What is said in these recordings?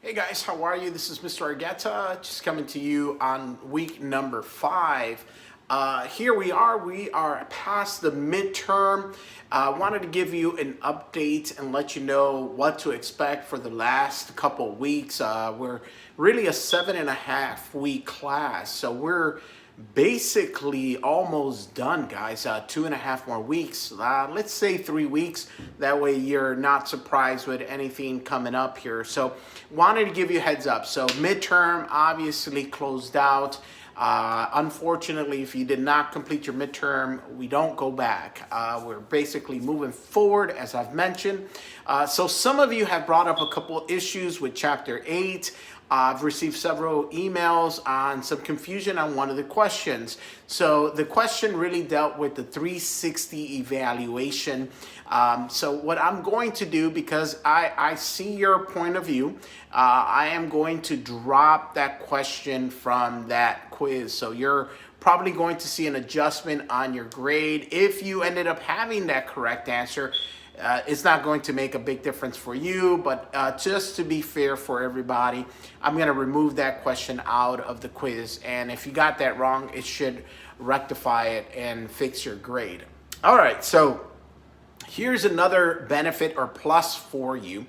Hey guys, how are you? This is Mr. Argueta, just coming to you on week number 5. Here we are past the midterm. Wanted to give you an update and let you know what to expect for the last couple weeks. We're really a 7.5 week class, so we're basically almost done, guys. 2.5 more weeks. Let's say 3 weeks. That way you're not surprised with anything coming up here. So wanted to give you a heads up. So midterm obviously closed out. Unfortunately, if you did not complete your midterm, we don't go back. We're basically moving forward, as I've mentioned. So some of you have brought up a couple issues with Chapter 8. I've received several emails on some confusion on one of the questions. So the question really dealt with the 360 evaluation. So what I'm going to do, because I see your point of view, I am going to drop that question from that quiz. So you're probably going to see an adjustment on your grade. If you ended up having that correct answer, it's not going to make a big difference for you, but just to be fair for everybody, I'm going to remove that question out of the quiz. And if you got that wrong, it should rectify it and fix your grade. All right, so here's another benefit or plus for you.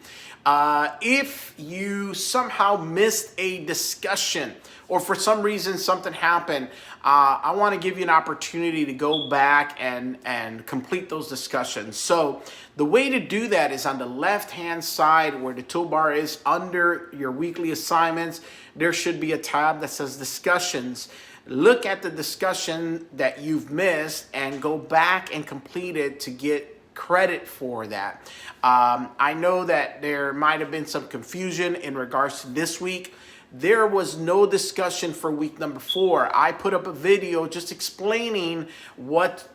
If you somehow missed a discussion or for some reason something happened, I want to give you an opportunity to go back and complete those discussions. So the way to do that is on the left-hand side where the toolbar is under your weekly assignments. There should be a tab that says discussions. Look at the discussion that you've missed and go back and complete it to get credit for that. I know that there might have been some confusion in regards to this week. There was no discussion for week number 4. I put up a video just explaining what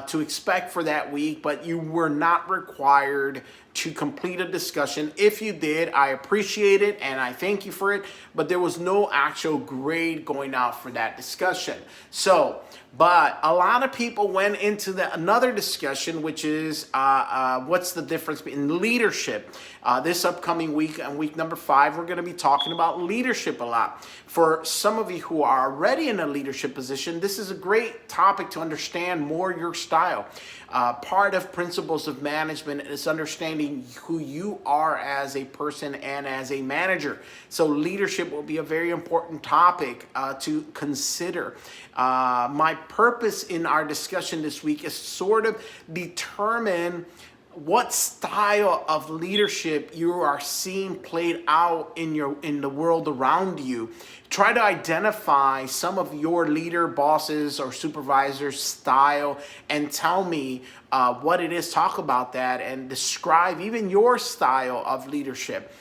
to expect for that week, but you were not required to complete a discussion. If you did, I appreciate it and I thank you for it, but there was no actual grade going out for that discussion. So, but a lot of people went into another discussion, which is what's the difference in leadership. This upcoming week, on week number 5, we're going to be talking about leadership a lot. For some of you who are already in a leadership position, this is a great topic to understand more your style. Part of principles of management is understanding who you are as a person and as a manager. So leadership will be a very important topic to consider. My purpose in our discussion this week is sort of determine what style of leadership you are seeing played out in the world around you. Try to identify some of your leader, bosses, or supervisors' style and tell me what it is. Talk about that and describe even your style of leadership.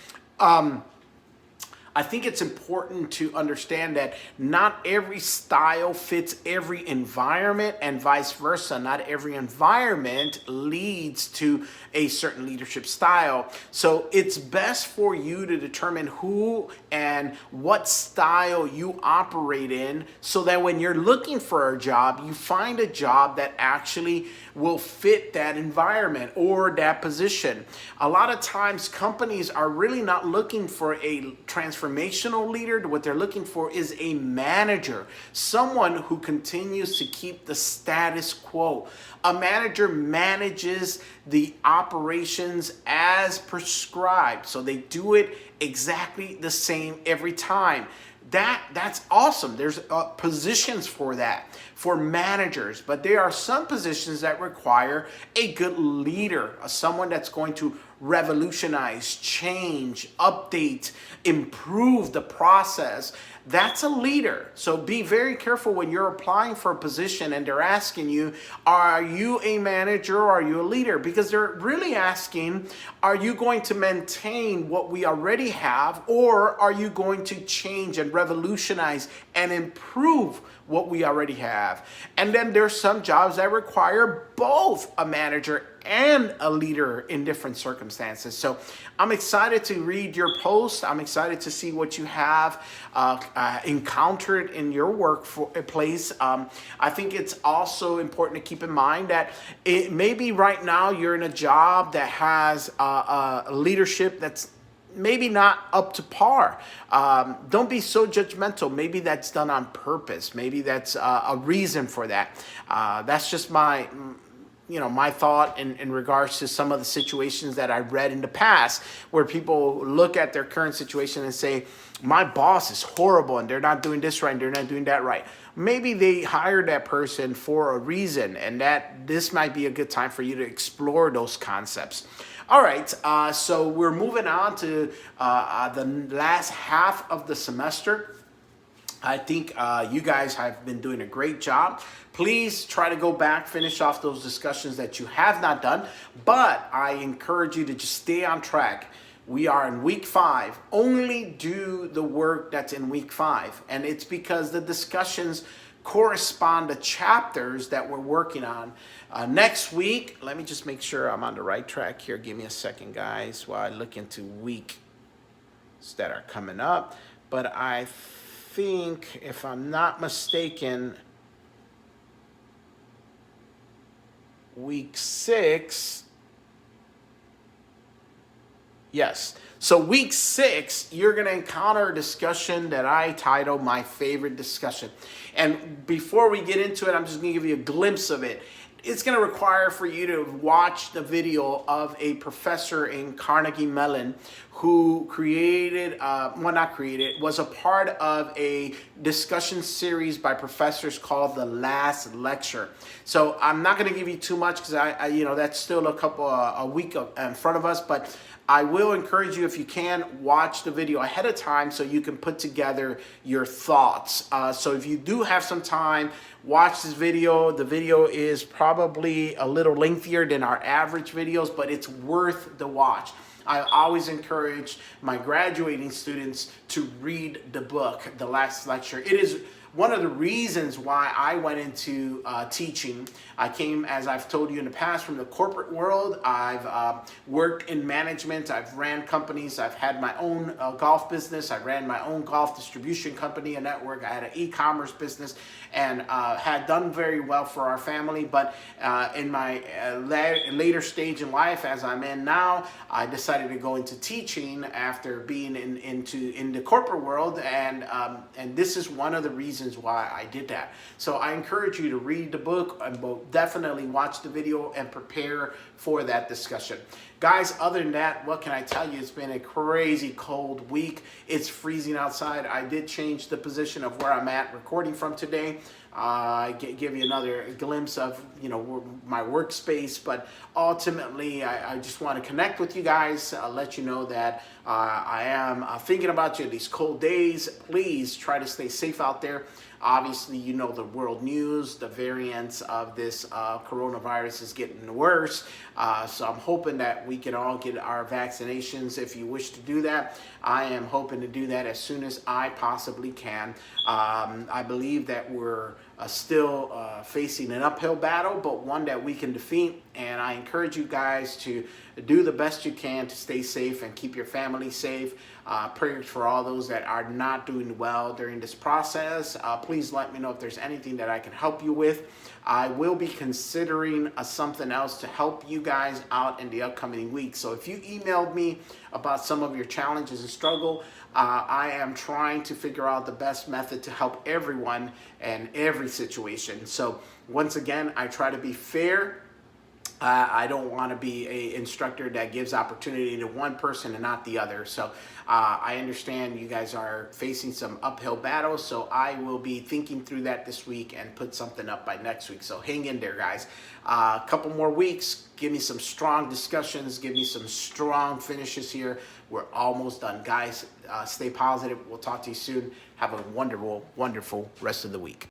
I think it's important to understand that not every style fits every environment and vice versa. Not every environment leads to a certain leadership style. So it's best for you to determine who and what style you operate in so that when you're looking for a job, you find a job that actually will fit that environment or that position. A lot of times companies are really not looking for a transformational leader. What they're looking for is a manager, someone who continues to keep the status quo. A manager manages the operations as prescribed, so they do it exactly the same every time. That's awesome. There's positions for that, for managers, but there are some positions that require a good leader, someone that's going to revolutionize, change, update, improve the process. That's a leader. So be very careful when you're applying for a position and they're asking you, are you a manager or are you a leader? Because they're really asking, are you going to maintain what we already have, or are you going to change and revolutionize and improve what we already have? And then there's some jobs that require both a manager and a leader in different circumstances. So I'm excited to read your post. I'm excited to see what you have encountered in your workplace. I think it's also important to keep in mind that maybe right now you're in a job that has leadership that's maybe not up to par. Don't be so judgmental. Maybe that's done on purpose. Maybe that's a reason for that. That's just my my thought in regards to some of the situations that I read in the past, where people look at their current situation and say, my boss is horrible and they're not doing this right and they're not doing that right. Maybe they hired that person for a reason, and that this might be a good time for you to explore those concepts. All right, so we're moving on to the last half of the semester. I think you guys have been doing a great job. Please try to go back, finish off those discussions that you have not done, but I encourage you to just stay on track. We are in week 5. Only do the work that's in week 5. And it's because the discussions correspond to chapters that we're working on. Next week, let me just make sure I'm on the right track here. Give me a second, guys, while I look into weeks that are coming up. But I think, if I'm not mistaken, week 6. Yes. So week 6, you're going to encounter a discussion that I title My Favorite Discussion. And before we get into it, I'm just going to give you a glimpse of it. It's going to require for you to watch the video of a professor in Carnegie Mellon who was a part of a discussion series by professors called The Last Lecture. So I'm not going to give you too much because I that's still a week in front of us, but I will encourage you, if you can, watch the video ahead of time so you can put together your thoughts. So if you do have some time, watch this video. The video is probably a little lengthier than our average videos, but it's worth the watch. I always encourage my graduating students to read the book, The Last Lecture. It is one of the reasons why I went into teaching. I came, as I've told you in the past, from the corporate world. I've worked in management. I've ran companies. I've had my own golf business. I ran my own golf distribution company, a network. I had an e-commerce business, and had done very well for our family. But in my later stage in life, as I'm in now, I decided to go into teaching after being in the corporate world, and this is one of the reasons why I did that. So I encourage you to read the book and definitely watch the video and prepare for that discussion. Guys, other than that, what can I tell you? It's been a crazy cold week. It's freezing outside. I did change the position of where I'm at recording from today. Give you another glimpse of my workspace, but ultimately I just want to connect with you guys, let you know that I am thinking about you these cold days. Please try to stay safe out there. Obviously, the world news, the variants of this coronavirus is getting worse. So I'm hoping that we can all get our vaccinations. If you wish to do that, I am hoping to do that as soon as I possibly can. I believe that we're still facing an uphill battle, but one that we can defeat. And I encourage you guys to do the best you can to stay safe and keep your family safe. Prayers for all those that are not doing well during this process. Please let me know if there's anything that I can help you with. I will be considering something else to help you guys out in the upcoming week. So if you emailed me about some of your challenges and struggle, I am trying to figure out the best method to help everyone in every situation. So once again, I try to be fair. I don't want to be an instructor that gives opportunity to one person and not the other. So I understand you guys are facing some uphill battles, so I will be thinking through that this week and put something up by next week. So hang in there, guys. A couple more weeks. Give me some strong discussions. Give me some strong finishes here. We're almost done, guys. Stay positive. We'll talk to you soon. Have a wonderful, wonderful rest of the week.